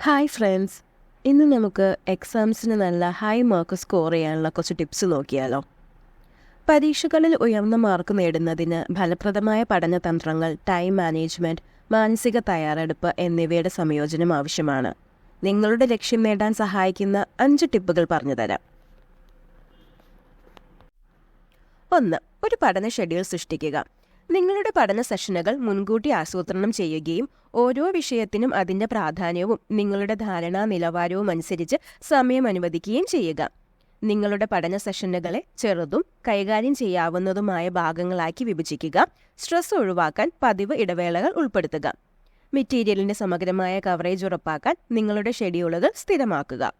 Hi friends, ഇന്ന് നമുക്ക് എക്സാംസിന് നല്ല ഹൈ മാർക്ക് സ്കോർ ചെയ്യാനുള്ള കുറച്ച് ടിപ്സ് നോക്കിയാലോ. പരീക്ഷകളിൽ ഉയർന്ന മാർക്ക് നേടുന്നതിന് ഫലപ്രദമായ പഠനതന്ത്രങ്ങൾ, ടൈം മാനേജ്മെൻറ്റ്, മാനസിക തയ്യാറെടുപ്പ് എന്നിവയുടെ സംയോജനം ആവശ്യമാണ്. നിങ്ങളുടെ ലക്ഷ്യം നേടാൻ സഹായിക്കുന്ന 5 ടിപ്പുകൾ പറഞ്ഞുതരാം. 1. ഒരു പഠന ഷെഡ്യൂൾ സൃഷ്ടിക്കുക. നിങ്ങളുടെ പഠന സെഷനുകൾ മുൻകൂട്ടി ആസൂത്രണം ചെയ്യുകയും ഓരോ വിഷയത്തിനും അതിൻ്റെ പ്രാധാന്യവും നിങ്ങളുടെ ധാരണാ നിലവാരവും അനുസരിച്ച് സമയം അനുവദിക്കുകയും ചെയ്യുക. നിങ്ങളുടെ പഠന സെഷനുകളെ ചെറുതും കൈകാര്യം ചെയ്യാവുന്നതുമായ ഭാഗങ്ങളാക്കി വിഭജിക്കുക. സ്ട്രെസ് ഒഴിവാക്കാൻ പതിവ് ഇടവേളകൾ ഉൾപ്പെടുത്തുക. മെറ്റീരിയലിൻ്റെ സമഗ്രമായ കവറേജ് ഉറപ്പാക്കാൻ നിങ്ങളുടെ ഷെഡ്യൂളുകൾ സ്ഥിരമാക്കുക.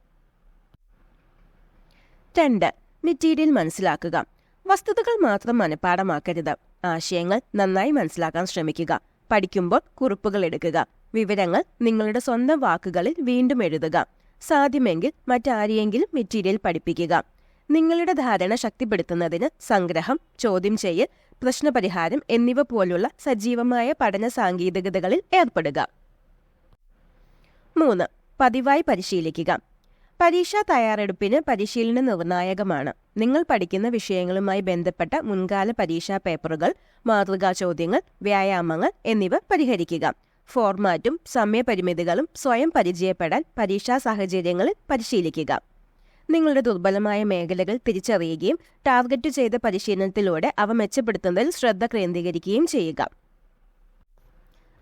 2. മെറ്റീരിയൽ മനസ്സിലാക്കുക. വസ്തുതകൾ മാത്രം മനഃപ്പാഠമാക്കരുത്. ആശയങ്ങൾ നന്നായി മനസ്സിലാക്കാൻ ശ്രമിക്കുക. പഠിക്കുമ്പോൾ കുറിപ്പുകൾ എടുക്കുക. വിവരങ്ങൾ നിങ്ങളുടെ സ്വന്തം വാക്കുകളിൽ വീണ്ടും എഴുതുക. സാധ്യമെങ്കിൽ മറ്റാരെയെങ്കിലും മെറ്റീരിയൽ പഠിപ്പിക്കുക. നിങ്ങളുടെ ധാരണ ശക്തിപ്പെടുത്തുന്നതിന് സംഗ്രഹം, ചോദ്യം ചെയ്യൽ, പ്രശ്നപരിഹാരം എന്നിവ പോലുള്ള സജീവമായ പഠന സാങ്കേതികതകളിൽ ഏർപ്പെടുക. 3. പതിവായി പരിശീലിക്കുക. പരീക്ഷാ തയ്യാറെടുപ്പിന് പരിശീലനം നിർണായകമാണ്. നിങ്ങൾ പഠിക്കുന്ന വിഷയങ്ങളുമായി ബന്ധപ്പെട്ട മുൻകാല പരീക്ഷാ പേപ്പറുകൾ, മാതൃകാ ചോദ്യങ്ങൾ, വ്യായാമങ്ങൾ എന്നിവ പരിഹരിക്കുക. ഫോർമാറ്റും സമയപരിമിതികളും സ്വയം പരിചയപ്പെടാൻ പരീക്ഷാ സാഹചര്യങ്ങളിൽ പരിശീലിക്കുക. നിങ്ങളുടെ ദുർബലമായ മേഖലകൾ തിരിച്ചറിയുകയും ടാർഗറ്റ് ചെയ്ത പരിശീലനത്തിലൂടെ അവ മെച്ചപ്പെടുത്തുന്നതിൽ ശ്രദ്ധ കേന്ദ്രീകരിക്കുകയും ചെയ്യുക.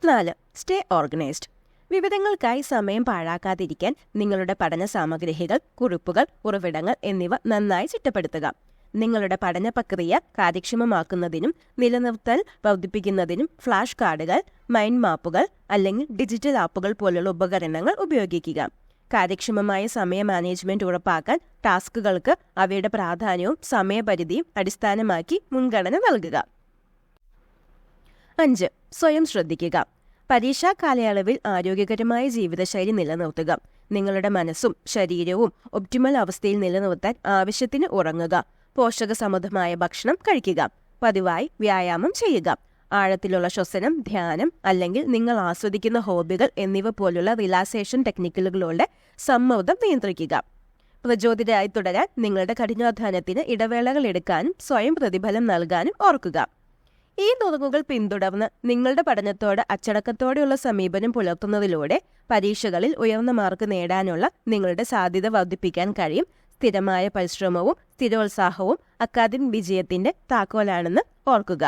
4. Stay organised. വിവരങ്ങൾക്കായി സമയം പാഴാക്കാതിരിക്കാൻ നിങ്ങളുടെ പഠന സാമഗ്രികൾ, കുറിപ്പുകൾ, ഉറവിടങ്ങൾ എന്നിവ നന്നായി ചിട്ടപ്പെടുത്തുക. നിങ്ങളുടെ പഠന പ്രക്രിയ കാര്യക്ഷമമാക്കുന്നതിനും നിലനിർത്തൽ വർദ്ധിപ്പിക്കുന്നതിനും ഫ്ലാഷ് കാർഡുകൾ, മൈൻഡ് മാപ്പുകൾ അല്ലെങ്കിൽ ഡിജിറ്റൽ ആപ്പുകൾ പോലുള്ള ഉപകരണങ്ങൾ ഉപയോഗിക്കുക. കാര്യക്ഷമമായ സമയ മാനേജ്മെന്റ് ഉറപ്പാക്കാൻ ടാസ്കുകൾക്ക് അവയുടെ പ്രാധാന്യവും സമയപരിധിയും അടിസ്ഥാനമാക്കി മുൻഗണന നൽകുക. 5. സ്വയം ശ്രദ്ധിക്കുക. പരീക്ഷാ കാലയളവിൽ ആരോഗ്യകരമായ ജീവിതശൈലി നിലനിർത്തുക. നിങ്ങളുടെ മനസ്സും ശരീരവും ഒപ്റ്റിമൽ അവസ്ഥയിൽ നിലനിർത്താൻ ആവശ്യത്തിന് ഉറങ്ങുക. പോഷകസമൃദ്ധമായ ഭക്ഷണം കഴിക്കുക. പതിവായി വ്യായാമം ചെയ്യുക. ആഴത്തിലുള്ള ശ്വസനം, ധ്യാനം അല്ലെങ്കിൽ നിങ്ങൾ ആസ്വദിക്കുന്ന ഹോബികൾ എന്നിവ പോലുള്ള റിലാക്സേഷൻ ടെക്നിക്കുകളിലൂടെ സമ്മർദ്ദം നിയന്ത്രിക്കുക. പ്രചോദിതരായി തുടരാൻ നിങ്ങളുടെ കഠിനാധ്വാനത്തിന് ഇടവേളകൾ എടുക്കാനും സ്വയം പ്രതിഫലം നൽകാനും ഓർക്കുക. ഈ നുറുങ്ങുകൾ പിന്തുടർന്ന് നിങ്ങളുടെ പഠനത്തോട് അച്ചടക്കത്തോടെയുള്ള സമീപനം പുലർത്തുന്നതിലൂടെ പരീക്ഷകളിൽ ഉയർന്ന മാർക്ക് നേടാനുള്ള നിങ്ങളുടെ സാധ്യത വർദ്ധിപ്പിക്കാൻ കഴിയും. സ്ഥിരമായ പരിശ്രമവും സ്ഥിരോത്സാഹവും അക്കാദമിക് വിജയത്തിന്റെ താക്കോലാണെന്ന് ഓർക്കുക.